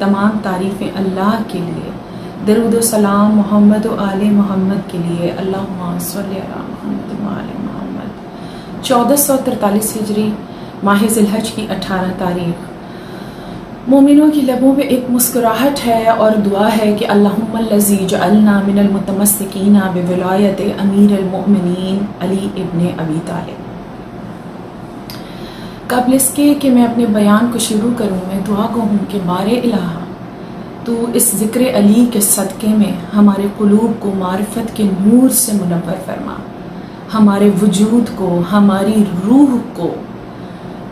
तमाम तारीफ़ें अल्लाह के लिए, दरूद व सलाम मोहम्मद व आले मोहम्मद के लिए। अल्लाहुम्मा सल्लि अला मुहम्मद व आले मोहम्मद। 1443 हिजरी माह ज़िलहज की 18 तारीख़। मोमिनों की लबों पे एक मुस्कुराहट है और दुआ है कि अल्लाहुम्मा लज़ी जअलना मिनल मुतमस्सिकीना बिविलायत अमीरुल मोमिनीन अली इब्न अबी तालिब। कबल इसके कि मैं अपने बयान को शुरू करूँ, मैं दुआ कहूँ कि बारे इलाहा तो इस ज़िक्र अली के सदक़े में हमारे क़ुलूब को मारिफत के नूर से मुनव्वर फरमा, हमारे वजूद को, हमारी रूह को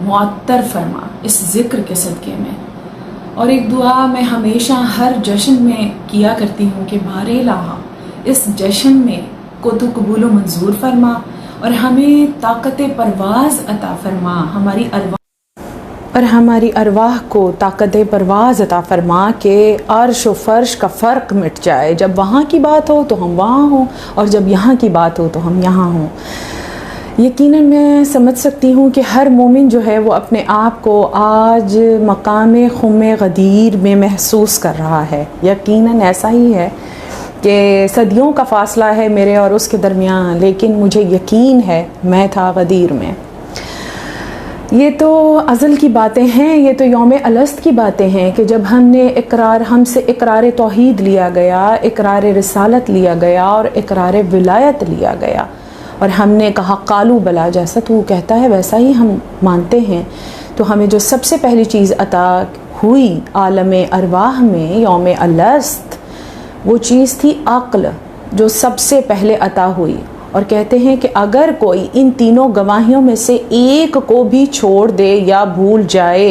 मुअत्तर फरमा इस ज़िक्र के सदक़े में। और एक दुआ मैं हमेशा हर जश्न में किया करती हूँ कि बारे इलाहा इस जश्न में को तो कबूल व मंजूर फरमा और हमें ताकत परवाज़ अता फरमा, हमारी अरवाह को ताकत परवाज़ अता फरमा के अर्श व फ़र्श का फ़र्क मिट जाए। जब वहाँ की बात हो तो हम वहाँ हों और जब यहाँ की बात हो तो हम यहाँ हों। यकीनन मैं समझ सकती हूँ कि हर मोमिन जो है वो अपने आप को आज मकाम खुम गदीर में महसूस कर रहा है। यकीनन ऐसा ही है कि सदियों का फ़ासला है मेरे और उसके दरमियान, लेकिन मुझे यकीन है मैं था गदीर में। ये तो अज़ल की बातें हैं, ये तो यौम अलस्त की बातें हैं कि जब हमसे इकरार तौहीद लिया गया, इकरार रिसालत लिया गया और इकरार विलायत लिया गया और हमने कहा कालू बला, जैसा तू कहता है वैसा ही हम मानते हैं। तो हमें जो सबसे पहली चीज़ अता हुई आलम अरवाह में यौम अलस्त, वो चीज़ थी अक्ल, जो सबसे पहले अता हुई। और कहते हैं कि अगर कोई इन तीनों गवाहियों में से एक को भी छोड़ दे या भूल जाए,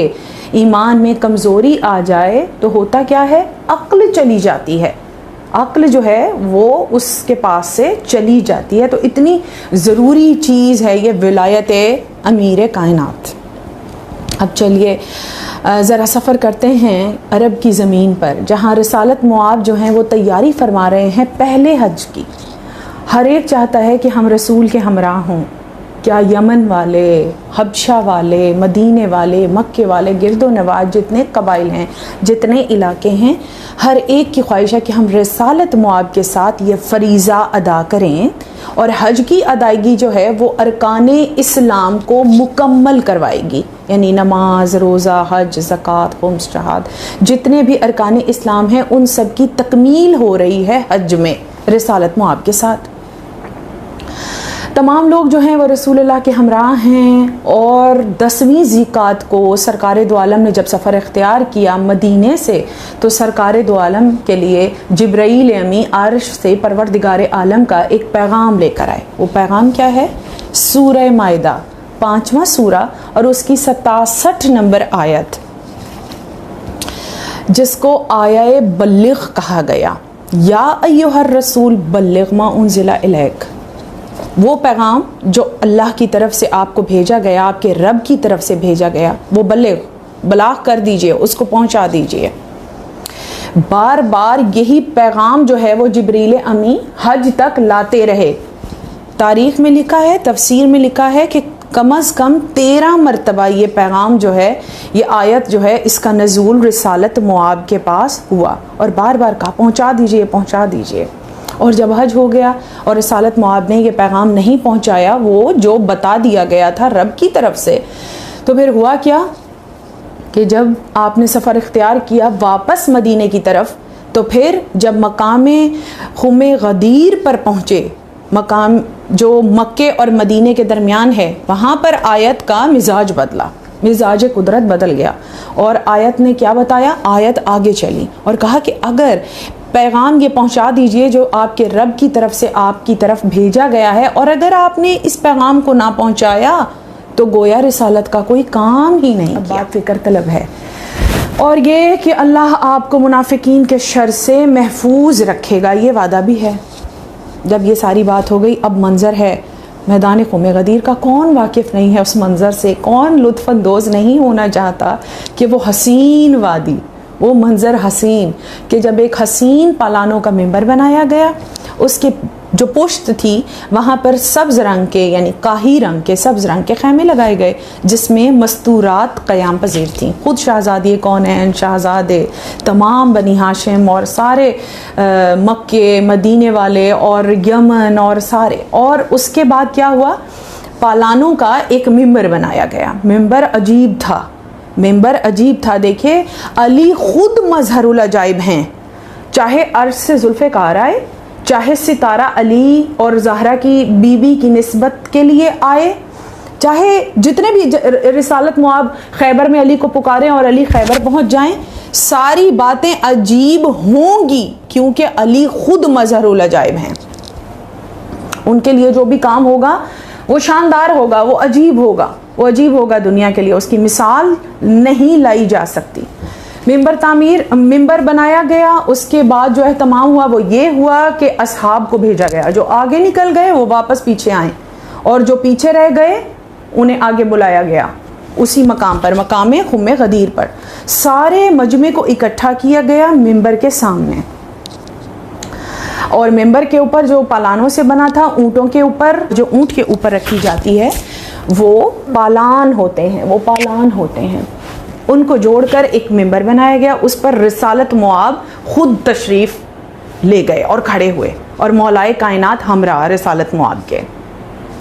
ईमान में कमज़ोरी आ जाए, तो होता क्या है, अक्ल चली जाती है। अक्ल जो है वो उसके पास से चली जाती है। तो इतनी ज़रूरी चीज़ है ये विलायत अमीर कायनात। अब चलिए ज़रा सफ़र करते हैं अरब की ज़मीन पर, जहाँ रिसालत मुआब जो हैं वो तैयारी फरमा रहे हैं पहले हज की। हर एक चाहता है कि हम रसूल के हमराह हों। क्या यमन वाले, हबशा वाले, मदीने वाले, मक्के वाले, गिरदो नवाज जितने कबाइल हैं, जितने इलाके हैं, हर एक की ख्वाहिश है कि हम रिसालत मुआब के साथ ये फ़रीज़ा अदा करें। और हज की अदायगी जो है वो अरकाने इस्लाम को मुकम्मल करवाएगी, यानी नमाज, रोज़ा, हज, ज़कात, खुम्स, शहाद, जितने भी अरकाने इस्लाम हैं उन सब की तकमील हो रही है हज में रिसालत मुआब के साथ। तमाम लोग जो हैं वो रसूलुल्लाह के हमराह हैं। और 10वीं ज़िकात को सरकार दो आलम ने जब सफ़र इख्तियार किया मदीने से, तो सरकार दो आलम के लिए जिब्राईल अमी अर्श से परवरदिगार आलम का एक पैगाम लेकर आए। वो पैगाम क्या है? सूरह माइदा 5वां सूरा और उसकी 67 नंबर आयत, जिसको आया बल्लिग कहा गया। या अय्युहर रसूल बल्लिग मा उन्ज़िला इलैक। वो पैगाम जो अल्लाह की तरफ से आपको भेजा गया, आपके रब की तरफ से भेजा गया, वो बलाग कर दीजिए, उसको पहुंचा दीजिए। बार बार यही पैगाम जो है वो जिब्रील अमी हज तक लाते रहे। तारीख़ में लिखा है, तफसीर में लिखा है कि कम अज़ कम 13 मरतबा ये पैगाम जो है, ये आयत जो है, इसका नज़ूल रिसालत मुआब के पास हुआ और बार बार कहा पहुँचा दीजिए, पहुँचा दीजिए। और जब हज हो गया और रिसालत मुआब ने ये पैगाम नहीं पहुंचाया, वो जो बता दिया गया था रब की तरफ से, तो फिर हुआ क्या कि जब आपने सफ़र इख्तियार किया वापस मदीने की तरफ, तो फिर जब मकाम खुम गदीर पर पहुँचे, मकाम जो मक्के और मदीने के दरमियान है, वहाँ पर आयत का मिजाज बदला, मिजाज कुदरत बदल गया। और आयत ने क्या बताया? आयत आगे चली और कहा कि अगर पैगाम ये पहुंचा दीजिए जो आपके रब की तरफ से आपकी तरफ भेजा गया है, और अगर आपने इस पैगाम को ना पहुंचाया तो गोया रिसालत का कोई काम ही नहीं। अब बात फ़िक्र तलब है, और ये कि अल्लाह आपको मुनाफिकीन के शर से महफूज रखेगा, ये वादा भी है। जब ये सारी बात हो गई, अब मंज़र है मैदान खुम गदीर का। कौन वाकिफ़ नहीं है उस मंज़र से? कौन लुत्फ़अंदोज़ नहीं होना चाहता कि वो हसीन वादी, वो मंज़र हसीन कि जब एक हसीन पालानों का मिंबर बनाया गया, उसके जो पुश्त थी वहाँ पर सब्ज़ रंग के यानी काही रंग के सब्ज़ रंग के खैमे लगाए गए जिसमें मस्तूरात क़याम पज़ीर थीं। ख़ुद शहज़ादी कौनैन, शहज़ादे, तमाम बनी हाशिम और सारे मक्के मदीने वाले और यमन और सारे। और उसके बाद क्या हुआ, पालानों का एक मिंबर बनाया गया। मिंबर अजीब था, मिंबर अजीब था। देखिए अली ख़ुद मज़हरुल अजाइब हैं, चाहे अर्श से ज़ुल्फ़िकार आए, चाहे सितारा अली और ज़हरा की बीबी की निस्बत के लिए आए, चाहे जितने भी रिसालत मुआब खैबर में अली को पुकारें और अली खैबर पहुंच जाएं, सारी बातें अजीब होंगी क्योंकि अली ख़ुद मज़हरुल अजाइब हैं। उनके लिए जो भी काम होगा वो शानदार होगा, वो अजीब होगा, वो अजीब होगा दुनिया के लिए, उसकी मिसाल नहीं लाई जा सकती। मिंबर बनाया गया। उसके बाद जो एहतमाम हुआ वो ये हुआ कि असहाब को भेजा गया, जो आगे निकल गए वो वापस पीछे आए और जो पीछे रह गए उन्हें आगे बुलाया गया। उसी मकाम पर, मकाम खुम्मे गदीर पर सारे मजमे को इकट्ठा किया गया मिंबर के सामने। और मिंबर के ऊपर जो पालानों से बना था, ऊँटों के ऊपर, जो ऊँट के ऊपर रखी जाती है वो पालान होते हैं, वो पालान होते हैं, उनको जोड़कर एक मिंबर बनाया गया। उस पर रिसालत मुआब खुद तशरीफ़ ले गए और खड़े हुए और मौलाए कायनात हमरा रिसालत मुआब के।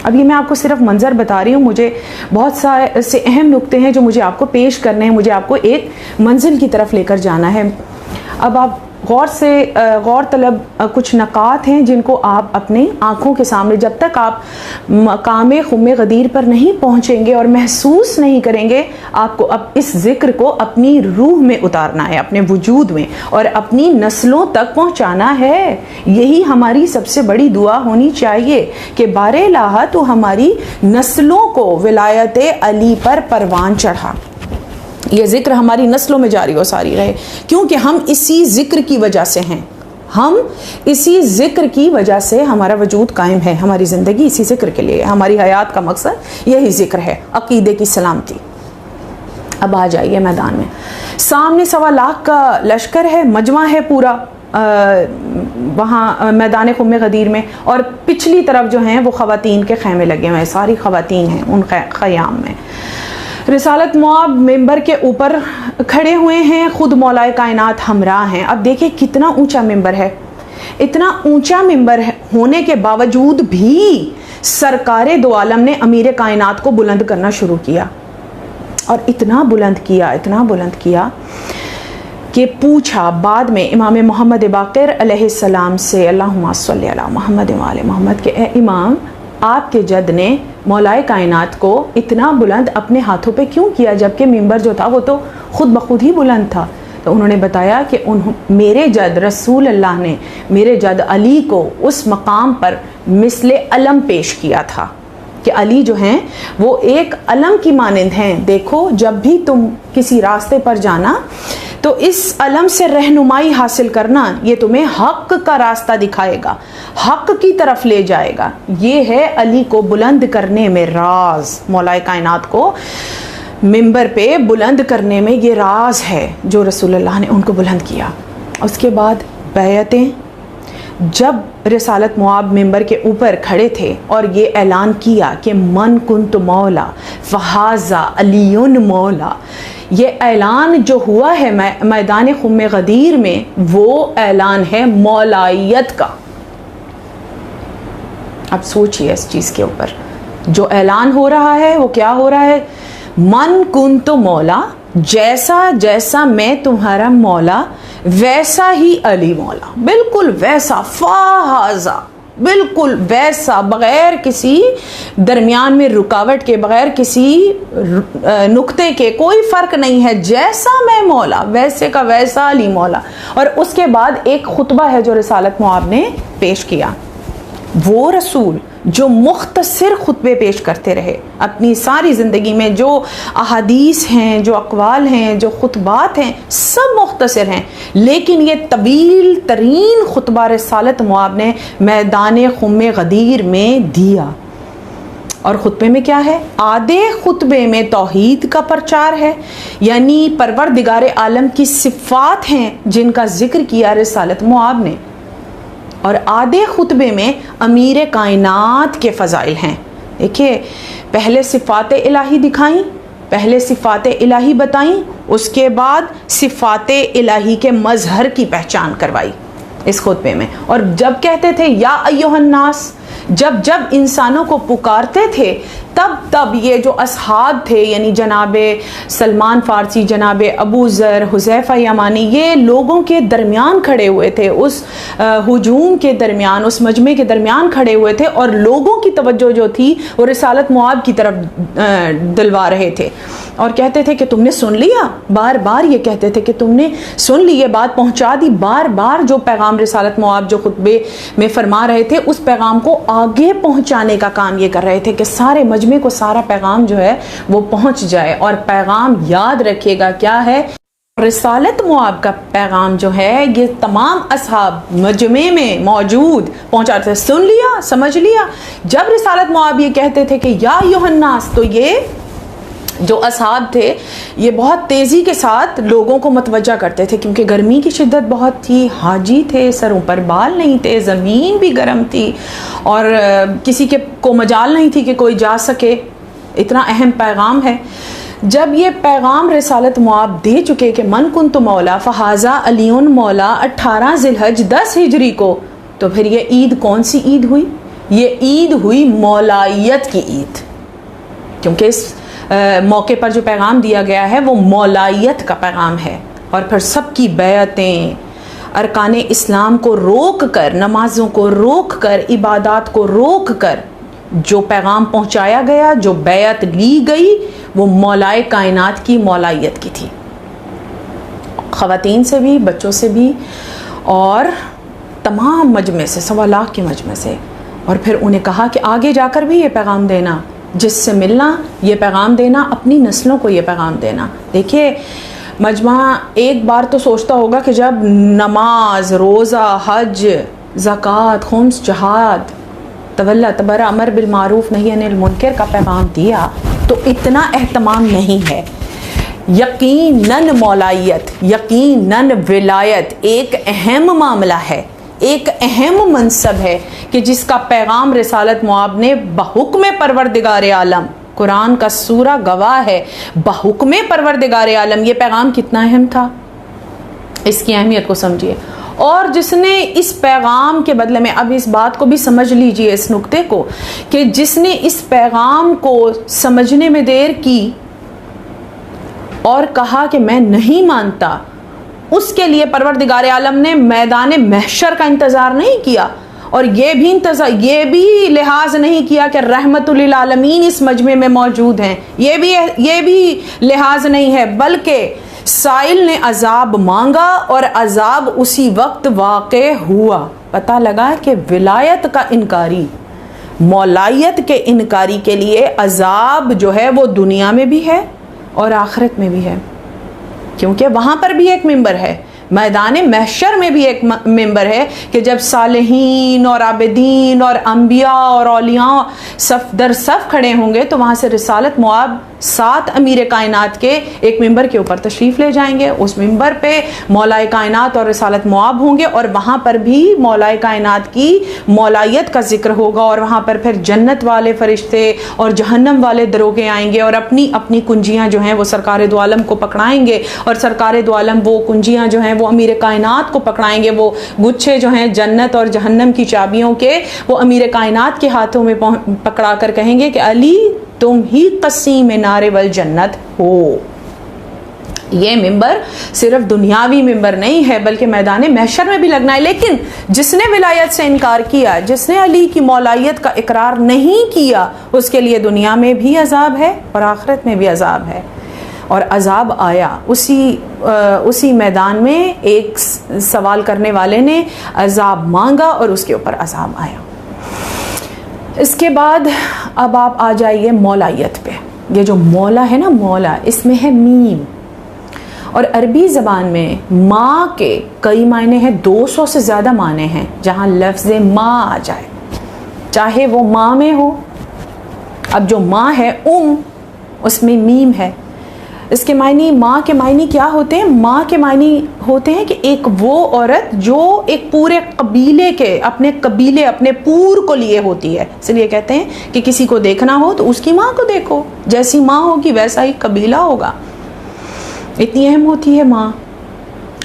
अब ये मैं आपको सिर्फ मंजर बता रही हूँ, मुझे बहुत से अहम नुक्ते हैं जो मुझे आपको पेश करने हैं, मुझे आपको एक मंजिल की तरफ लेकर जाना है। अब आप गौर तलब कुछ नकात हैं जिनको आप अपनी आँखों के सामने, जब तक आप मकाम खुम्मे गदीर पर नहीं पहुँचेंगे और महसूस नहीं करेंगे, आपको अब इस ज़िक्र को अपनी रूह में उतारना है, अपने वजूद में, और अपनी नस्लों तक पहुँचाना है। यही हमारी सबसे बड़ी दुआ होनी चाहिए कि बारे लाहा तो हमारी नस्लों को विलायत अली पर परवान चढ़ा, ये ज़िक्र हमारी नस्लों में जारी और सारी रहे, क्योंकि हम इसी ज़िक्र की वजह से हैं, हम इसी ज़िक्र की वजह से हमारा वजूद कायम है, हमारी ज़िंदगी इसी ज़िक्र के लिए, हमारी हयात का मकसद यही ज़िक्र है, अक़ीदे की सलामती। अब आ जाइए मैदान में, सामने 1.25 लाख का लश्कर है, मजमा है पूरा वहाँ मैदान खुम्मे गदीर में, और पिछली तरफ जो हैं वो ख़वातीन के खैमे लगे हुए हैं, सारी ख़वातीन हैं उन ख़याम में। रिसालत मुआब मिंबर के ऊपर खड़े हुए हैं, खुद मौलाए कायनात हमरा हैं। अब देखिए कितना ऊंचा मिंबर है, इतना ऊंचा मिंबर होने के बावजूद भी सरकारे दो आलम ने अमीर कायनात को बुलंद करना शुरू किया, और इतना बुलंद किया कि पूछा बाद में इमाम मोहम्मद बाक़िर अलैहिस्सलाम से, अल्लाहुम्मा सल्ली अला मोहम्मद व आले मोहम्मद, के ए इमाम, आपके जद ने मौलाए कायनात को इतना बुलंद अपने हाथों पे क्यों किया, जबकि मिंबर जो था वो तो खुद बखुद ही बुलंद था। तो उन्होंने बताया कि मेरे जद रसूल अल्लाह ने मेरे जद अली को उस मकाम पर मिसले अलम पेश किया था कि अली जो हैं वो एक अलम की मानिंद हैं। देखो जब भी तुम किसी रास्ते पर जाना तो इस अलम से रहनुमाई हासिल करना, ये तुम्हें हक का रास्ता दिखाएगा, हक की तरफ ले जाएगा। ये है अली को बुलंद करने में राज, मौलाए कायनात को मिंबर पे बुलंद करने में ये राज है जो रसूलुल्लाह ने उनको बुलंद किया। उसके बाद बैयतें, जब रिसालत मुआब मिंबर के ऊपर खड़े थे और ये ऐलान किया कि मन कुंत मौला फहाजा अलीयुन मौला, ये ऐलान जो हुआ है मैदान खुम्मे गदीर में, वो ऐलान है मौलाइयत का। अब सोचिए इस चीज़ के ऊपर, जो ऐलान हो रहा है वो क्या हो रहा है, मन कुंत मौला, जैसा जैसा मैं तुम्हारा मौला वैसा ही अली मौला, बिल्कुल वैसा, फाहाजा, बिल्कुल वैसा, बग़ैर किसी दरमियान में रुकावट के, बग़ैर किसी नुक्ते के, कोई फ़र्क नहीं है, जैसा मैं मौला वैसे का वैसा अली मौला। और उसके बाद एक खुतबा है जो रिसालत मुआब ने पेश किया, वो रसूल जो मुख्तसर खुतबे पेश करते रहे अपनी सारी ज़िंदगी में, जो अहादीस हैं, जो अक़वाल हैं, जो खुतबात हैं, सब मुख्तसर हैं, लेकिन ये तवील तरीन खुतबा रिसालत मुआब ने मैदान खुम्मे गदीर में दिया। और खुतबे में क्या है? आधे खुतबे में तौहीद का प्रचार है, यानी परवरदिगार आलम की सिफ़ात हैं जिनका जिक्र किया रिसालत मुआब ने, और आधे खुतबे में अमीर कायनात के फ़ज़ाइल हैं। देखिए, पहले सिफ़ात इलाही दिखाई, पहले सिफ़ात इलाही बताई, उसके बाद सिफ़ात इलाही के मज़हर की पहचान करवाई इस खुतबे में। और जब कहते थे या अय्युहन्नास, जब जब इंसानों को पुकारते थे, तब तब ये जो असहाब थे, यानी जनाबे सलमान फ़ारसी, जनाबे अबू ज़र, हुज़ैफ़ा यमानी, ये लोगों के दरमियान खड़े हुए थे, उस हुजूम के दरमियान, उस मजमे के दरमियान खड़े हुए थे, और लोगों की तवज्जो जो थी वो रिसालत मुआब की तरफ दिलवा रहे थे, और कहते थे कि तुमने सुन लिया। बार बार ये कहते थे कि तुमने सुन ली, ये बात पहुँचा दी। बार बार जो पैगाम रिसालत मुआब जो खुतबे में फरमा रहे थे, उस पैगाम को आगे पहुँचाने का काम ये कर रहे थे कि सारे मजमे को सारा पैगाम जो है वो पहुँच जाए। और पैगाम याद रखिएगा क्या है? रिसालत मुआब का पैगाम जो है ये तमाम असहाब मजमे में मौजूद पहुँचाते थे। सुन लिया, समझ लिया। जब रिसालत मुआब ये कहते थे कि या अय्युहन्नास, तो ये जो असहाब थे ये बहुत तेज़ी के साथ लोगों को मतवज्जा करते थे, क्योंकि गर्मी की शिद्दत बहुत थी, हाजी थे, सरों पर बाल नहीं थे, ज़मीन भी गर्म थी, और किसी के को मजाल नहीं थी कि कोई जा सके। इतना अहम पैगाम है। जब ये पैगाम रिसालत मुआब दे चुके कि मन कुन्तु मौला फ़हाज़ा अलीउन मौला 18 ज़िलहज 10 हिजरी को, तो फिर ये ईद कौन सी ईद हुई? ये ईद हुई मौलायत की ईद, क्योंकि इस मौके पर जो पैगाम दिया गया है वो मौलायत का पैगाम है। और फिर सबकी बैअतें, अरकाने इस्लाम को रोक कर, नमाज़ों को रोक कर, इबादात को रोक कर जो पैगाम पहुँचाया गया, जो बैअत ली गई, वो मौलाए कायनात की मौलायत की थी, ख़वातीन से भी, बच्चों से भी, और तमाम मजमे से, 1.25 लाख के मजमे से। और फिर उन्हें कहा कि आगे जाकर भी ये पैगाम देना, जिससे मिलना ये पैगाम देना, अपनी नस्लों को ये पैगाम देना। देखिए, मजमा एक बार तो सोचता होगा कि जब नमाज, रोज़ा, हज, ज़कात, खुम्स, जहाद, तवल्ला तबर्रा, अमर बिल मारूफ नही अनिल मुनकर का पैगाम दिया, तो इतना एहतमाम नहीं है। यकीनन मौलायत, यकीनन विलायत एक अहम मामला है, एक अहम मनसब है कि जिसका पैगाम रिसालत मुआब ने बहुक्म परवरदिगार आलम, कुरान का सूरा गवाह है, बहुक्म परवरदिगार आलम ये पैगाम कितना अहम था, इसकी अहमियत को समझिए। और जिसने इस पैगाम के बदले में, अब इस बात को भी समझ लीजिए, इस नुक्ते को, कि जिसने इस पैगाम को समझने में देर की और कहा कि मैं नहीं मानता, उसके लिए परवरदिगार आलम ने मैदान महशर का इंतज़ार नहीं किया, और ये भी लिहाज नहीं किया कि रहमतुल लिल आलमीन इस मजमे में मौजूद हैं, ये भी लिहाज नहीं है, बल्कि साइल ने अजाब मांगा और अजाब उसी वक्त वाक़े हुआ। पता लगा कि विलायत का इनकारी, मौलायत के इनकारी के लिए अजाब जो है वो दुनिया में भी है और आखिरत में भी है, क्योंकि वहाँ पर भी एक मिंबर है, मैदान महशर में भी एक मिंबर है कि जब सालेहीन और आबिदीन और अंबिया और औलिया सफ दर सफ खड़े होंगे, तो वहाँ से रिसालत मुआब 7 अमीर कायनात के एक मिंबर के ऊपर तशरीफ़ ले जाएंगे। उस मिंबर पे मौलाए कायनात और रिसालत मुआब होंगे, और वहाँ पर भी मौलाए कायनात की मौलायत का जिक्र होगा, और वहाँ पर फिर जन्नत वाले फरिश्ते और जहन्नम वाले दरोगे आएंगे और अपनी अपनी कुंजियाँ जो हैं वो सरकार दो आलम को पकड़ाएंगे, और सरकार दो आलम वो कुंजियाँ जो हैं वो अमीर कायनात को पकड़ाएंगे। वो गुच्छे जो हैं जन्नत और जहन्नम की चाबियों के, वो अमीर कायनात के हाथों में पकड़ा कर कहेंगे कि अली तुम ही कसीम नारे वल जन्नत हो। ये मिंबर सिर्फ दुनियावी मिंबर नहीं है, बल्कि मैदान महशर में भी लगना है। लेकिन जिसने विलायत से इनकार किया, जिसने अली की मौलायत का इकरार नहीं किया, उसके लिए दुनिया में भी अजाब है और आखिरत में भी अजाब है। और अजाब आया उसी मैदान में, एक सवाल करने वाले ने अजाब मांगा और उसके ऊपर अजाब आया। इसके बाद अब आप आ जाइए मौलायत पे। ये जो मौला है ना, मौला, इसमें है मीम, और अरबी ज़बान में माँ के कई मायने हैं, 200 से ज़्यादा माने हैं जहाँ लफ्ज़ माँ आ जाए, चाहे वो माँ में हो, अब जो माँ है उसमें मीम है। इसके मायने, माँ के मायने क्या होते हैं? माँ के मायने होते हैं कि एक वो औरत जो एक पूरे कबीले के, अपने कबीले, अपने पूर को लिए होती है। इसलिए कहते हैं कि किसी को देखना हो तो उसकी माँ को देखो, जैसी माँ होगी वैसा ही कबीला होगा। इतनी अहम होती है माँ।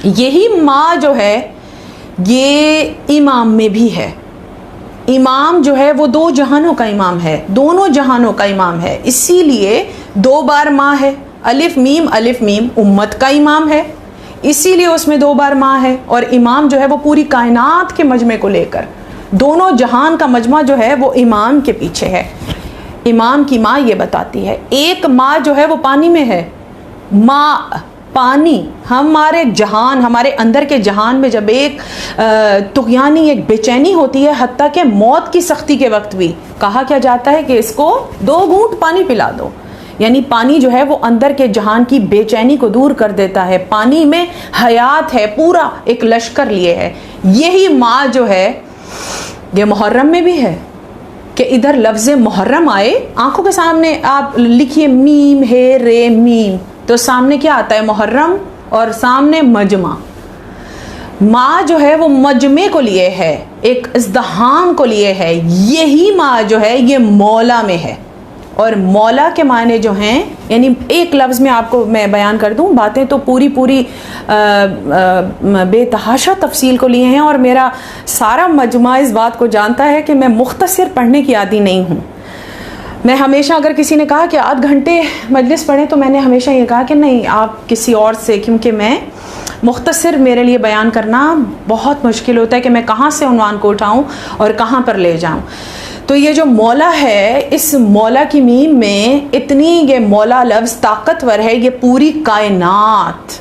यही माँ जो है ये इमाम में भी है। इमाम जो है वो दो जहानों का इमाम है, दोनों जहानों का इमाम है। इसीलिए 2 बार माँ है। अलिफ मीम उम्मत का इमाम है, इसीलिए उसमें 2 बार माँ है। और इमाम जो है वो पूरी कायनात के मजमे को लेकर, दोनों जहान का मजमा जो है वो इमाम के पीछे है। इमाम की माँ ये बताती है, एक माँ जो है वो पानी में है। माँ पानी, हमारे जहान, हमारे अंदर के जहान में जब एक तुग़यानी, एक बेचैनी होती है, हत्ता के मौत की सख्ती के वक्त भी कहा क्या जाता है कि इसको 2 घूंट पानी पिला दो। यानी पानी जो है वो अंदर के जहान की बेचैनी को दूर कर देता है। पानी में हयात है, पूरा एक लश्कर लिए है। यही माँ जो है ये मुहर्रम में भी है कि इधर लफ्ज़ मुहर्रम आए, आंखों के सामने आप लिखिए मीम है रे मीम, तो सामने क्या आता है? मुहर्रम, और सामने मजमा। माँ जो है वो मजमे को लिए है, एक इज़्दिहाम को लिए है। यही माँ जो है ये मौला में है। और मौला के मायने जो हैं, यानी एक लफ्ज़ में आपको मैं बयान कर दूं, बातें तो पूरी बेतहाशा तफसील को लिए हैं, और मेरा सारा मजमा इस बात को जानता है कि मैं मुख्तसर पढ़ने की आदी नहीं हूँ। मैं हमेशा, अगर किसी ने कहा कि आध घंटे मजलिस पढ़ें, तो मैंने हमेशा ये कहा कि नहीं, आप किसी और से, क्योंकि मैं मुख्तसर, मेरे लिए बयान करना बहुत मुश्किल होता है कि मैं कहाँ से उन्वान को उठाऊँ और कहाँ पर ले जाऊँ। तो ये जो मौला है, इस मौला की मीम में इतनी, ये मौला लफ्ज़ ताकतवर है। ये पूरी कायनात,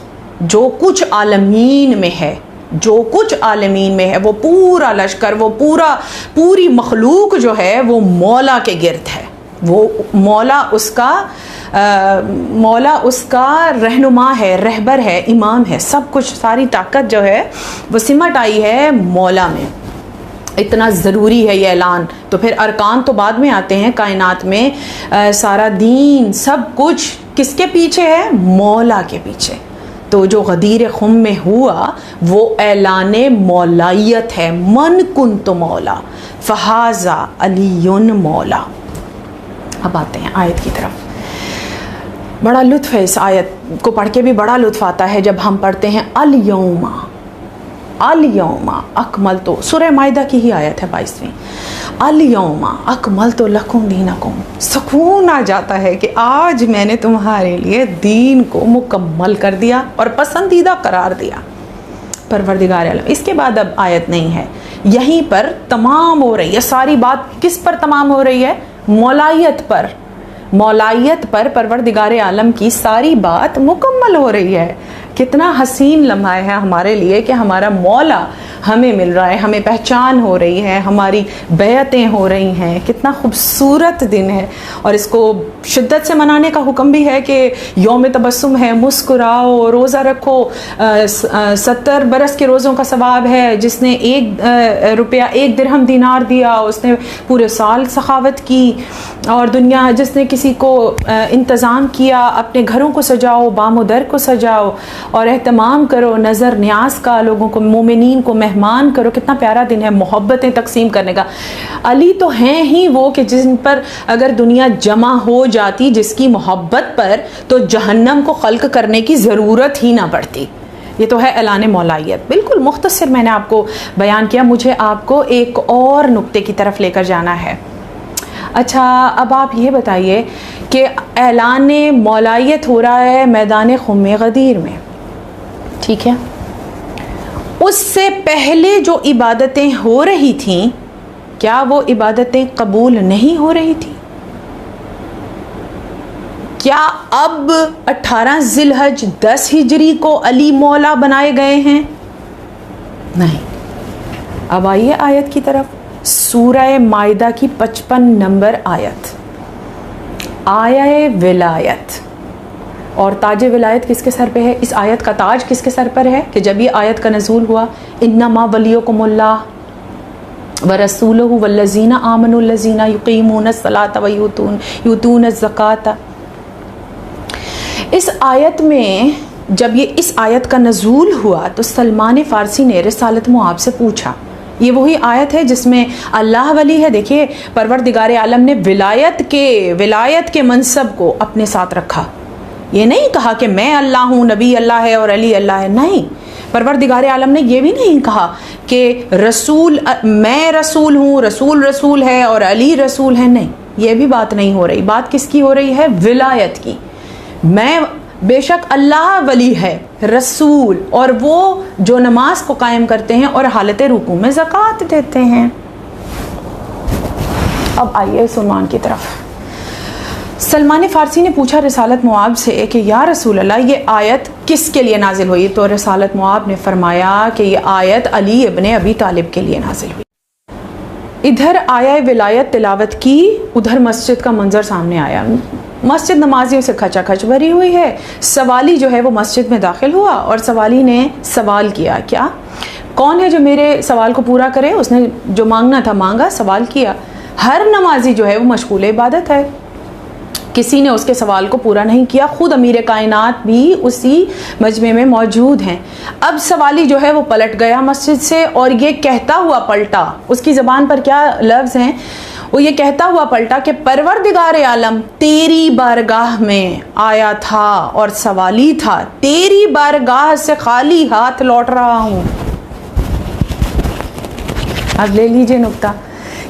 जो कुछ आलमीन में है, जो कुछ आलमीन में है, वो पूरा लश्कर, वो पूरी मखलूक जो है वो मौला के गिर्द है। वो मौला उसका रहनुमा है, रहबर है, इमाम है। सब कुछ, सारी ताकत जो है वो सिमट आई है मौला में। इतना ज़रूरी है ये ऐलान। तो फिर अरकान तो बाद में आते हैं कायनात में। सारा दीन, सब कुछ किसके पीछे है? मौला के पीछे। तो जो गदीर खुम में हुआ वो ऐलाने मौलायत है। मन कुन तो मौला फ़हाज़ा अलीयुन मौला। अब आते हैं आयत की तरफ। बड़ा लुत्फ़ है, इस आयत को पढ़ के भी बड़ा लुत्फ़ आता है जब हम पढ़ते हैं अल यौमा अकमल तो, सूरह माइदा की ही आयत है 22वीं। अल यौमा अकमल तो लकुम दीनकुम, सुकून आ जाता है कि आज मैंने तुम्हारे लिए दीन को मुकम्मल कर दिया और पसंदीदा करार दिया, परवरदिगार आलम। इसके बाद अब आयत नहीं है, यहीं पर तमाम हो रही है सारी बात। किस पर तमाम हो रही है? मौलायत पर। मौलायत पर परवरदिगार आलम की सारी बात मुकम्मल हो रही है। कितना हसीन लम्हा है हमारे लिए कि हमारा मौला हमें मिल रहा है, हमें पहचान हो रही है, हमारी बैअतें हो रही हैं। कितना खूबसूरत दिन है। और इसको शिद्दत से मनाने का हुक्म भी है कि यौम तबस्सुम है, मुस्कुराओ, रोज़ा रखो। 70 बरस के रोज़ों का सवाब है। जिसने 1 रुपया 1 दिरहम दीनार दिया, उसने पूरे साल सखावत की। और दुनिया, जिसने किसी को इंतज़ाम किया, अपने घरों को सजाओ, बामोदर को सजाओ और एहतमाम करो, नज़र न्याज का, लोगों को, मोमिनीन को मेहमान करो। कितना प्यारा दिन है मोहब्बतें तकसीम करने का। अली तो हैं ही वो कि जिन पर अगर दुनिया जमा हो जाती, जिसकी मोहब्बत पर, तो जहन्नम को खल्क करने की ज़रूरत ही ना पड़ती। ये तो है ऐलान मौलायत। बिल्कुल मुख्तसर मैंने आपको बयान किया। मुझे आपको एक और नुक्ते की तरफ लेकर जाना है। अच्छा, अब आप ये बताइए कि ऐलान मौलायत हो रहा है मैदान खुम्मे गदीर में, ठीक है। उससे पहले जो इबादतें हो रही थीं, क्या वो इबादतें कबूल नहीं हो रही थी? क्या अब 18 ज़िलहज 10 हिजरी को अली मौला बनाए गए हैं? नहीं। अब आइए आयत की तरफ। सूरह माइदा की 55 नंबर आयत, आया विलायत। और ताज विलायत किसके सर पे है? इस आयत का ताज किसके सर पर है कि जब ये आयत का नज़ूल हुआ, इन्नमा वलियुकुमुल्लाह, व रसूलहु वल्लज़ीना आमनुल्लज़ीना युक़ीमूनस्सलात व यूतूनज़्ज़कात। इस आयत में जब ये इस आयत का नज़ूल हुआ तो सलमान फ़ारसी ने रिसालत मुआब से पूछा। ये वही आयत है जिसमें अल्लाह वली है। देखिए, परवरदिगार आलम ने विलायत के मनसब को अपने साथ रखा। ये नहीं कहा कि मैं अल्लाह हूँ, नबी अल्लाह है और अली अल्लाह है। नहीं, परवरदिगार आलम ने ये भी नहीं कहा कि मैं रसूल हूँ, रसूल है और अली रसूल है। नहीं, ये भी बात नहीं हो रही। बात किसकी हो रही है? विलायत की। मैं बेशक अल्लाह वली है, रसूल, और वो जो नमाज को कायम करते हैं और हालत रुकू में ज़कात देते हैं। अब आइए इस उन्वान की तरफ। सलमान फ़ारसी ने पूछा रिसालत मुआब से कि या रसूल अल्लाह, ये आयत किसके लिए नाजिल हुई? तो रिसालत मुआब ने फरमाया कि ये आयत अली इब्ने अबी तालिब के लिए नाजिल हुई। इधर आया विलायत तिलावत की, उधर मस्जिद का मंजर सामने आया। मस्जिद नमाजियों से खचाखच भरी हुई है। सवाली जो है वो मस्जिद में दाखिल हुआ और सवाली ने सवाल किया। क्या? कौन है जो मेरे सवाल को पूरा करे? उसने जो मांगना था मांगा, सवाल किया। हर नमाजी जो है वो मशगूल इबादत है, किसी ने उसके सवाल को पूरा नहीं किया। खुद अमीर कायनात भी उसी मजमे में मौजूद हैं। अब सवाली जो है वो पलट गया मस्जिद से और ये कहता हुआ पलटा, उसकी ज़बान पर क्या लफ्ज़ हैं, वो ये कहता हुआ पलटा कि परवरदिगार आलम तेरी बारगाह में आया था और सवाली था, तेरी बारगाह से खाली हाथ लौट रहा हूँ। अब ले लीजिए नुक्ता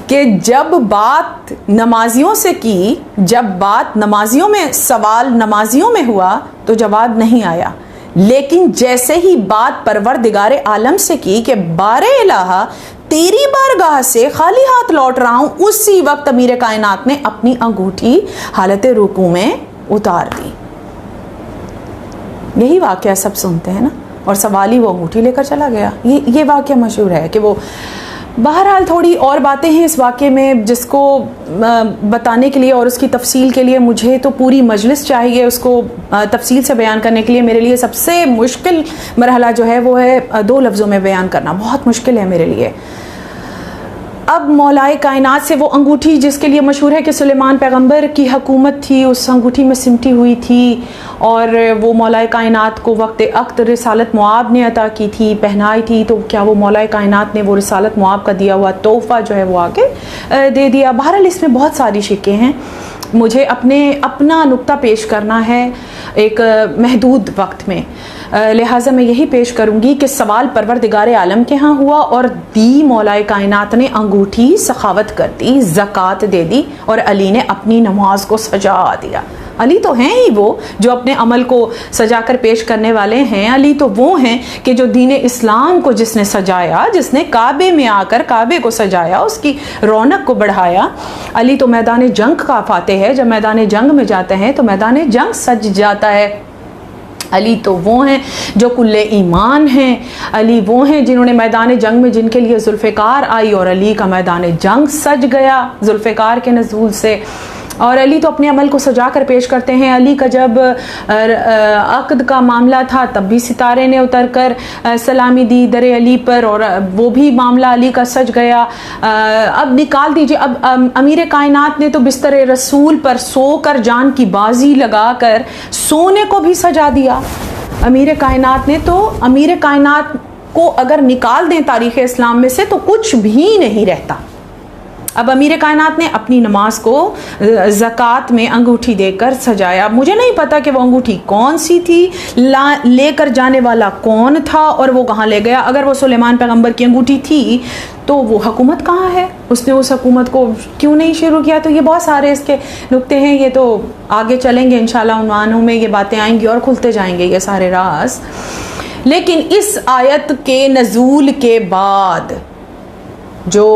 कि जब बात नमाजियों से की, जब बात नमाजियों में, सवाल नमाजियों में हुआ तो जवाब नहीं आया। लेकिन जैसे ही बात परवरदिगार आलम से की कि बारे इलाहा तेरी बारगाह से खाली हाथ लौट रहा हूं, उसी वक्त अमीर कायनात ने अपनी अंगूठी हालत रुकू में उतार दी। यही वाक़या सब सुनते हैं ना, और सवाली वो अंगूठी लेकर चला गया। ये वाक़या मशहूर है कि वो, बहरहाल थोड़ी और बातें हैं इस वाक़े में जिसको बताने के लिए और उसकी तफसील के लिए मुझे तो पूरी मजलिस चाहिए उसको तफसील से बयान करने के लिए। मेरे लिए सबसे मुश्किल मरहला जो है वो है 2 लफ्ज़ों में बयान करना, बहुत मुश्किल है मेरे लिए। अब मौलाए कायनात से वो अंगूठी जिसके लिए मशहूर है कि सुलेमान पैगंबर की हुकूमत थी, उस अंगूठी में सिमटी हुई थी और वो मौलाए कायनात को वक्त अक़्द रिसालत मुआब ने अता की थी, पहनाई थी। तो क्या वो मौलाए कायनात ने वो रिसालत मुआब का दिया हुआ तोहफ़ा जो है वो आगे दे दिया? बहरहाल इसमें बहुत सारी शिक्के हैं। मुझे अपना नुक्ता पेश करना है एक महदूद वक्त में, लिहाजा मैं यही पेश करूँगी कि सवाल परवरदिगार आलम के यहाँ हुआ और दी मौलाए कायनात ने अंगूठी सखावत कर दी, ज़कात दे दी और अली ने अपनी नमाज को सजा दिया। अली तो हैं ही वो जो अपने अमल को सजा कर पेश करने वाले हैं। अली तो वो हैं कि जो दीन इस्लाम को जिसने सजाया, जिसने काबे में आकर काबे को सजाया, उसकी रौनक को बढ़ाया। अली तो मैदान जंग का फातेह है। जब मैदान जंग में जाते हैं तो मैदान जंग सज जाता है। अली तो वो हैं जो कुल्ले ईमान हैं। अली वो हैं जिन्होंने मैदान जंग में, जिनके लिए जुल्फ़िकार आई और अली का मैदान जंग सज गया जुल्फ़िकार के नज़ूल से। और अली तो अपने अमल को सजा कर पेश करते हैं। अली का जब अक़द का मामला था तब भी सितारे ने उतर कर सलामी दी दर अली पर और वो भी मामला अली का सज गया। अब निकाल दीजिए, अब अमीर कायनात ने तो बिस्तर रसूल पर सोकर जान की बाजी लगाकर सोने को भी सजा दिया। अमीर कायनात ने तो, अमीर कायनात को अगर निकाल दें तारीख़ इस्लाम में से तो कुछ भी नहीं रहता। अब अमीर कायनात ने अपनी नमाज को ज़कात में अंगूठी देकर सजाया। मुझे नहीं पता कि वो अंगूठी कौन सी थी, लेकर जाने वाला कौन था और वो कहाँ ले गया। अगर वो सुलेमान पैगंबर की अंगूठी थी तो वो हुकूमत कहाँ है, उसने उस हुकूमत को क्यों नहीं शुरू किया? तो ये बहुत सारे इसके नुक्ते हैं। ये तो आगे चलेंगे इंशाल्लाह, उन्वानों में ये बातें आएंगी और खुलते जाएंगे ये सारे राज। लेकिन इस आयत के नज़ूल के बाद जो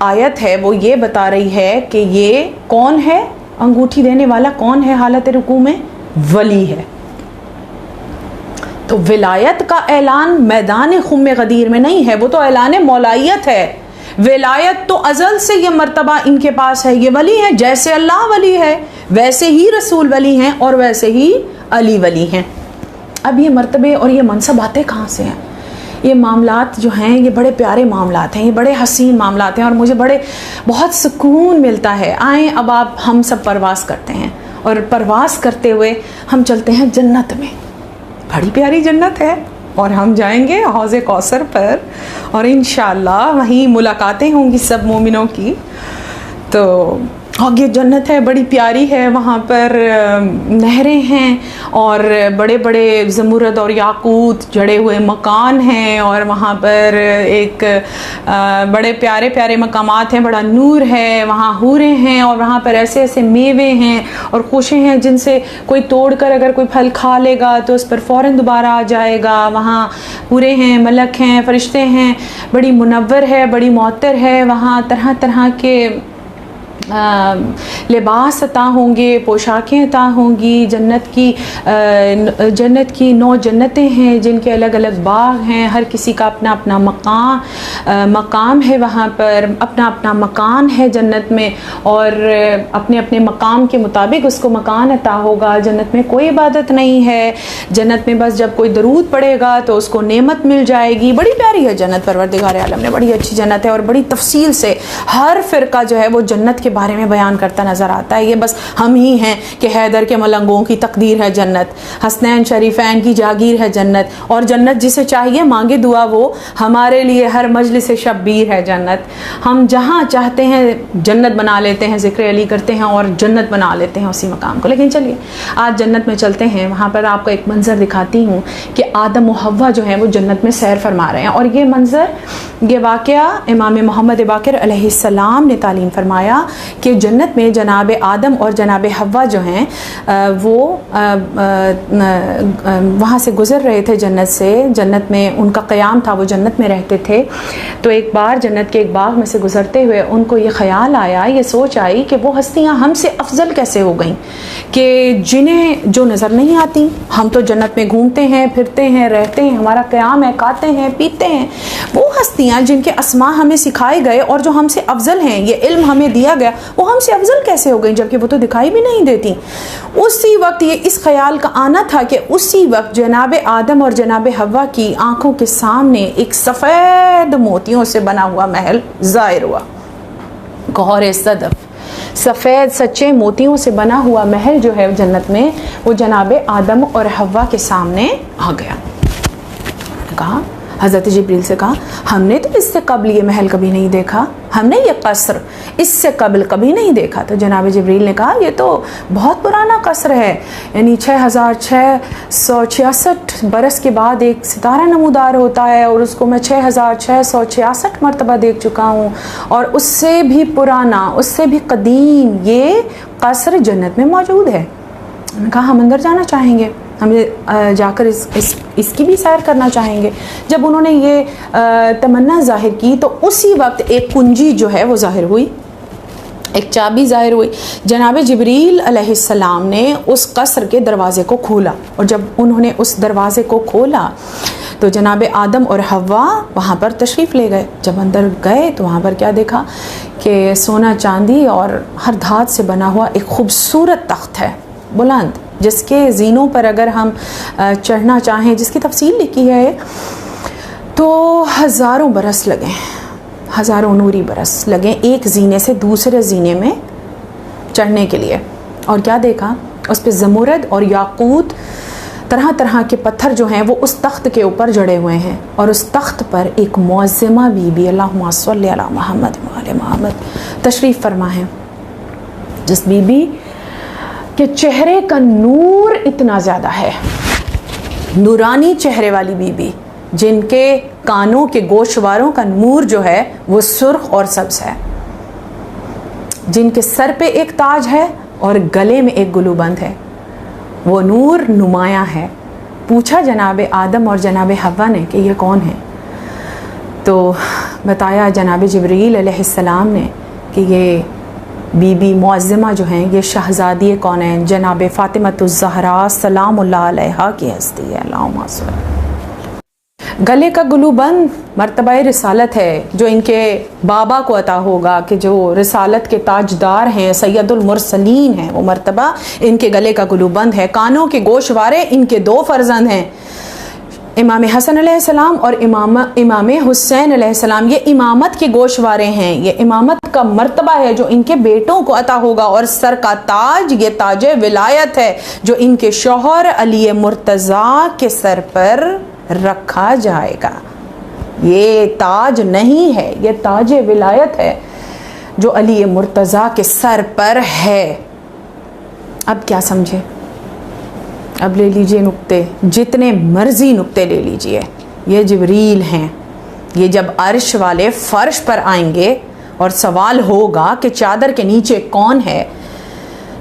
आयत है वो ये बता रही है कि ये कौन है, अंगूठी देने वाला कौन है हालत रुकू में? वली है। तो विलायत का ऐलान मैदान खुम्मे गदीर में नहीं है, वो तो ऐलान मौलायत है। विलायत तो अज़ल से ये मर्तबा इनके पास है। ये वली है, जैसे अल्लाह वली है वैसे ही रसूल वली हैं और वैसे ही अली वली हैं। अब ये मर्तबे और ये मनसब आते कहाँ से हैं? ये मामलात जो हैं ये बड़े प्यारे मामलात हैं, ये बड़े हसीन मामलात हैं और मुझे बहुत सुकून मिलता है। आएँ अब आप हम सब परवास करते हैं और परवास करते हुए हम चलते हैं जन्नत में। बड़ी प्यारी जन्नत है और हम जाएंगे हौज़े कौसर पर और इंशाअल्लाह वहीं मुलाकातें होंगी सब मोमिनों की। तो और ये जन्नत है, बड़ी प्यारी है, वहाँ पर नहरें हैं और बड़े बड़े ज़मुरद और याकूत जड़े हुए मकान हैं और वहाँ पर एक बड़े प्यारे प्यारे मकामात हैं, बड़ा नूर है, वहाँ हूरें हैं और वहाँ पर ऐसे ऐसे मेवे हैं और खुशें हैं जिनसे कोई तोड़कर अगर कोई फल खा लेगा तो उस पर फ़ौरन दोबारा आ जाएगा। वहाँ हूरें हैं, मलक हैं, फ़रिश्ते हैं, बड़ी मुनव्वर है, बड़ी मौतर है। वहाँ तरह तरह के लिबास अता होंगे, पोशाकें अता होंगी। जन्नत की 9 जन्नतें हैं जिनके अलग अलग बाग हैं, हर किसी का अपना अपना मकाम है, वहाँ पर अपना अपना मकान है जन्नत में और अपने अपने मकाम के मुताबिक उसको मकान अता होगा। जन्नत में कोई इबादत नहीं है, जन्नत में बस जब कोई दरूद पड़ेगा तो उसको नेमत मिल जाएगी। बड़ी प्यारी है जन्नत, परवरदिगार आलम ने बड़ी अच्छी जन्नत है और बड़ी तफसील से हर फ़िरका जो है वो जन्नत के बारे में बयान करता नज़र आता है। ये बस हम ही हैं कि हैदर के मलंगों की तकदीर है जन्नत, हसनैन शरीफैन की जागीर है जन्नत और जन्नत जिसे चाहिए मांगे दुआ वो हमारे लिए हर मजलिस शब्बीर है जन्नत। हम जहाँ चाहते हैं जन्नत बना लेते हैं, ज़िक्र अली करते हैं और जन्नत बना लेते हैं उसी मकाम को। लेकिन चलिए आज जन्नत में चलते हैं, वहाँ पर आपको एक मंज़र दिखाती हूँ कि आदम और हव्वा जो है वो जन्नत में सैर फरमा रहे हैं। और ये मंज़र, ये वाक़या इमाम मोहम्मद बाक़िर अलैहिस्सलाम ने तालीम फरमाया कि जन्नत में जनाब आदम और जनाब हव्वा जो हैं वो वहाँ से गुज़र रहे थे जन्नत से। जन्नत में उनका क़याम था, वो जन्नत में रहते थे। तो एक बार जन्नत के एक बाग में से गुज़रते हुए उनको ये ख़याल आया, ये सोच आई कि वो हस्तियाँ हमसे अफजल कैसे हो गईं कि जिन्हें जो नज़र नहीं आती। हम तो जन्नत में घूमते हैं, फिरते हैं, रहते हैं, हमारा क़याम है, खाते हैं, पीते हैं। वो हस्तियाँ जिनके अस्मा हमें सिखाए गए और जो हमसे अफजल हैं, ये इल्म हमें दिया गया, वो हमसे अफजल कैसे हो गई जबकि वो तो दिखाई भी नहीं देती। उसी वक्त ये इस ख्याल का आना था कि उसी वक्त जनाब आदम और जनाब हव्वा की आंखों के सामने एक सफ़ेद मोतियों से बना हुआ महल ज़ाहिर हुआ। गौहर सदफ, सफ़ेद सच्चे मोतियों से बना हुआ महल जो है जन्नत में, वो जनाब आदम और हव्वा के सामने आ गया। कहा, हज़रत जिब्रील से कहा, हमने तो इससे कबल ये महल कभी नहीं देखा, हमने ये कसर इससे कबल कभी नहीं देखा। तो जनाब जिब्रील ने कहा, ये तो बहुत पुराना कसर है, यानी 6666 बरस के बाद एक सितारा नमूदार होता है और उसको मैं 6666 मरतबा देख चुका हूँ और उससे भी पुराना, उससे भी कदीम ये कसर जन्नत में मौजूद है। मैंने कहा, हम अंदर जाना चाहेंगे, हमें जाकर इसकी भी सैर करना चाहेंगे। जब उन्होंने ये तमन्ना जाहिर की तो उसी वक्त एक कुंजी जो है वो जाहिर हुई, एक चाबी जाहिर हुई। जनाब जिब्रील अलैहिस्सलाम ने उस कसर के दरवाज़े को खोला और जब उन्होंने उस दरवाज़े को खोला तो जनाब आदम और हव्वा वहाँ पर तशरीफ़ ले गए। जब अंदर गए तो वहाँ पर क्या देखा कि सोना चांदी और हर धात से बना हुआ एक खूबसूरत तख्त है बुलंद, जिसके ज़ीनों पर अगर हम चढ़ना चाहें, जिसकी तफसील लिखी है, तो हज़ारों बरस लगें, हज़ारों नूरी बरस लगें एक ज़ीने से दूसरे ज़ीने में चढ़ने के लिए। और क्या देखा, उस पर ज़मुरद और याकूत तरह तरह के पत्थर जो हैं वो उस तख्त के ऊपर जड़े हुए हैं और उस तख्त पर एक मुअज़्ज़मा बीबी, अल्लाहुम्मा सल्लि अला मुहम्मद व आले मुहम्मद, तशरीफ़ फरमा है, जिस बीबी के चेहरे का नूर इतना ज़्यादा है, नूरानी चेहरे वाली बीबी, जिनके कानों के गोशवारों का नूर जो है वो सुर्ख और सब्ज़ है, जिनके सर पे एक ताज है और गले में एक गुलूबंद है, वो नूर नुमाया है। पूछा जनाब आदम और जनाब हव्वा ने कि ये कौन है, तो बताया जनाब जिब्रील अलैहिस्सलाम ने कि ये बीबी मुअज़्ज़मा जो हैं ये शहज़ादी कौनैन जनाब फ़ातिमतुज़ ज़हरा सलामुल्लाह अलैहा की हस्ती है। अल्लाहुम्मा सल्ली। गले का गुलूबंद मर्तबा रिसालत है जो इनके बाबा को अता होगा, कि जो रिसालत के ताजदार हैं, सैयदुल मुरसलीन हैं, वो मर्तबा इनके गले का गुलूबंद है। कानों के गोशवारे इनके 2 फ़र्जंद हैं, इमाम हसन अलैहिस्सलाम और इमाम हुसैन अलैहिस्सलाम ये इमामत के गोशवारे हैं, ये इमामत का मर्तबा है जो इनके बेटों को अता होगा, और सर का ताज ये ताज विलायत है जो इनके शौहर अली मुर्तज़ा के सर पर रखा जाएगा। ये ताज नहीं है, ये ताज विलायत है जो अली मुर्तज़ा के सर पर है। अब क्या समझे? अब ले लीजिए नुक्ते, जितने मर्जी नुक्ते ले लीजिए। ये जिब्रील हैं, ये जब अर्श वाले फर्श पर आएंगे और सवाल होगा कि चादर के नीचे कौन है,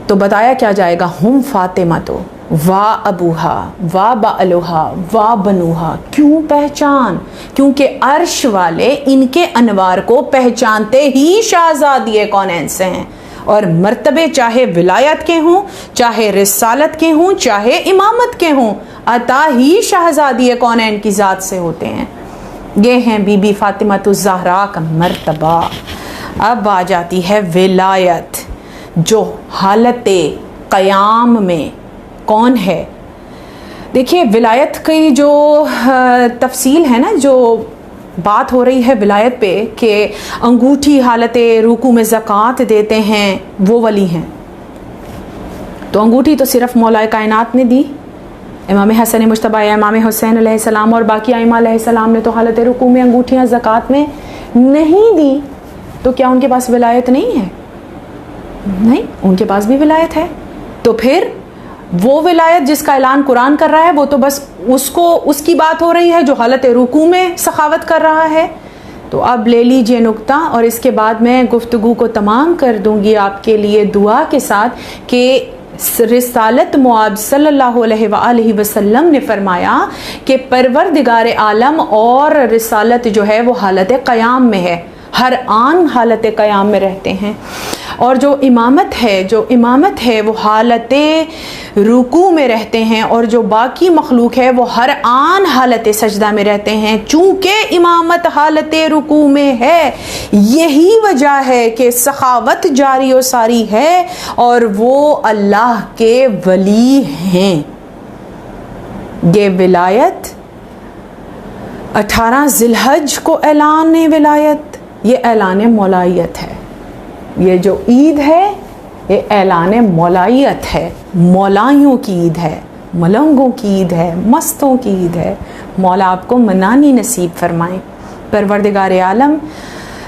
तो बताया क्या जाएगा, हुम फातिमा तो वा अबूहा वा बालुहा वा बनुहा। क्यों पहचान? क्योंकि अर्श वाले इनके अनवार को पहचानते ही शहजादी कौनैन से हैं, और मर्तबे चाहे विलायत के हों, चाहे रिसालत के हों, चाहे इमामत के हों, अता ही शहजादी कौनैन की ज़ात से होते हैं। ये हैं बीबी फातिमा ज़हरा का मर्तबा। अब आ जाती है विलायत, जो हालत क़याम में कौन है। देखिए विलायत की जो तफसील है ना, जो बात हो रही है विलायत पे कि अंगूठी हालत रुकू में ज़कात देते हैं, वो वली हैं। तो अंगूठी तो सिर्फ मौलाए कायनात ने दी, इमाम हसन मुज्तबा या इमाम हुसैन अलैहिस्सलाम और बाकी आइमा अलैहिस्सलाम ने तो हालत रुकू में अंगूठियाँ ज़कात में नहीं दी। तो क्या उनके पास विलायत नहीं है? नहीं, उनके पास भी विलायत है। तो फिर वो विलायत जिसका ऐलान कुरान कर रहा है, वो तो बस उसकी बात हो रही है जो हालत रुकू में सखावत कर रहा है। तो अब ले लीजिए नुक्ता, और इसके बाद मैं गुफ्तगू को तमाम कर दूंगी आपके लिए दुआ के साथ कि रिसालत मुआब सल्लल्लाहु अलैहि वसल्लम ने फरमाया कि परवरदिगार आलम और रिसालत जो है वो हालत क़याम में है, हर आन हालत क़याम में रहते हैं। और जो इमामत है वो हालत रुकू में रहते हैं, और जो बाकी मखलूक है वो हर आन हालत सजदा में रहते हैं। चूँकि इमामत हालत रुकू में है, यही वजह है कि सखावत जारी और सारी है, और वो अल्लाह के वली हैं। ये विलायत 18 ज़िलहज को ऐलान विलायत, ये ऐलान मौलायत है। ये जो ईद है ये ऐलान मौलायत है, मौलाइयों की ईद है, मलंगों की ईद है, मस्तों की ईद है। मौला आपको मनानी नसीब फरमाएं। परवरदिगार आलम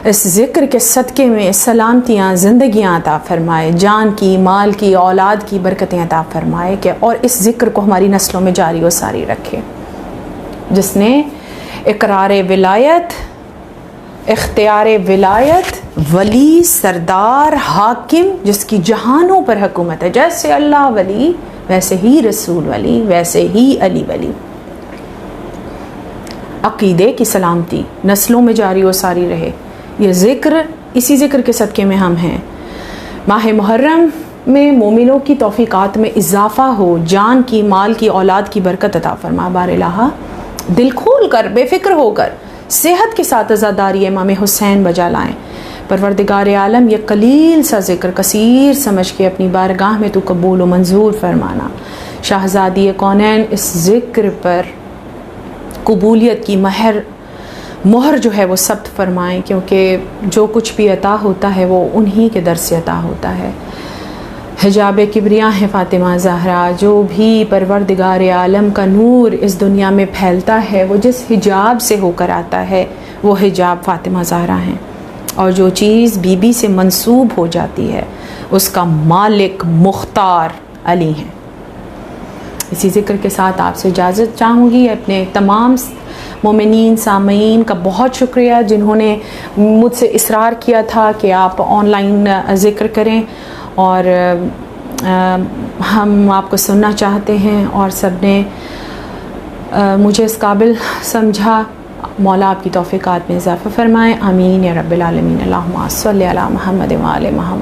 इस ज़िक्र के सदक़े में सलामतियाँ ज़िंदगियाँ अता फ़रमाए, जान की, माल की, औलाद की बरकतें अता फ़रमाए कि और इस ज़िक्र को हमारी नस्लों में जारी व सारी रखे। जिसने इकरार विलायत, इख्तियार विलायत, वली, सरदार, हाकिम, जिसकी जहानों पर हुकूमत है, जैसे अल्लाह वली वैसे ही रसूल वली, वैसे ही अली वली। अक़ीदे की सलामती नस्लों में जारी व सारी रहे। ये ज़िक्र, इसी ज़िक्र के सदक़े में हम हैं। माह मुहर्रम में मोमिनों की तौफ़ीक़ात में इजाफ़ा हो, जान की, माल की, औलाद की बरकत अता फ़रमा। बार इलाहा दिल खोल कर, बेफ़िक्र होकर, सेहत के साथ अज़ादारी इमाम हुसैन बजा लाएँ। परवरदिगार आलम ये कलील सा ज़िक्र कसीर समझ के अपनी बारगाह में तू कबूल व मंजूर फरमाना। शहज़ादी कौनैन इस ज़िक्र पर कबूलियत की मोहर जो है वो सब्त फरमाएँ, क्योंकि जो कुछ भी अता होता है वो उन्हीं के दर से अता होता है। हिजाब किब्रिया है फ़ातिमा ज़हरा, जो भी परवरदिगार आलम का नूर इस दुनिया में फैलता है वो जिस हिजाब से होकर आता है वो हिजाब फ़ातिमा ज़हरा हैं। और जो चीज़ बीबी से मंसूब हो जाती है उसका मालिक मुख्तार अली हैं। इसी ज़िक्र के साथ आपसे इजाज़त चाहूँगी। अपने तमाम मोमिनीन सामीन का बहुत शुक्रिया जिन्होंने मुझसे इसरार किया था कि आप ऑनलाइन ज़िक्र करें, और हम आपको सुनना चाहते हैं, और सब ने मुझे इस काबिल समझा। मौला आपकी तौफ़ीक़ात में इज़ाफ़ा फ़रमाएँ। आमीन या रब्बिल आलमीन। अल्लाहुम्मा सल्लि अला मुहम्मद व आले मुहम्मद।